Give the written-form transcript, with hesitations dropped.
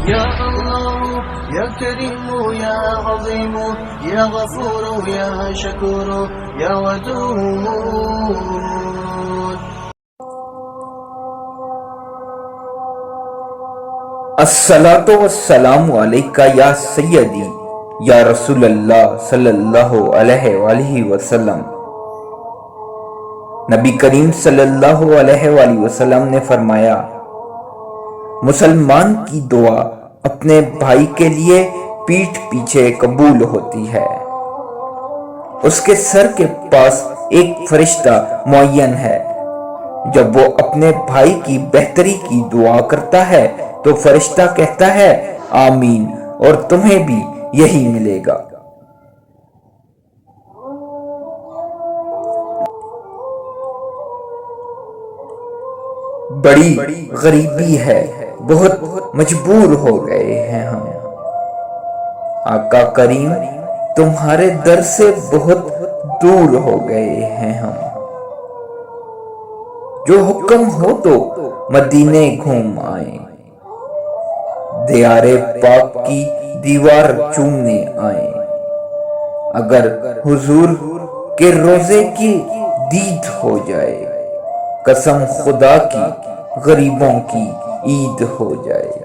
يا الله يا كريم يا عظيم يا غفور يا شكور يا ودود. الصلاۃ والسلام علیکہ یا سیدی یا رسول اللہ صلی اللہ علیہ وآلہ وسلم۔ نبی کریم صلی اللہ علیہ وآلہ وسلم نے فرمایا، مسلمان کی دعا اپنے بھائی کے لیے پیٹھ پیچھے قبول ہوتی ہے۔ اس کے سر کے پاس ایک فرشتہ معین ہے۔ جب وہ اپنے بھائی کی بہتری کی دعا کرتا ہے تو فرشتہ کہتا ہے آمین، اور تمہیں بھی یہی ملے گا۔ بڑی غریبی ہے، بہت مجبور ہو گئے ہیں ہم، آقا کریم تمہارے در سے بہت دور ہو گئے ہیں ہم۔ جو حکم ہو تو مدینے گھوم آئیں، دیار پاک کی دیوار چومنے آئیں۔ اگر حضور کے روزے کی دید ہو جائے، قسم خدا کی غریبوں کی عید ہو جائے۔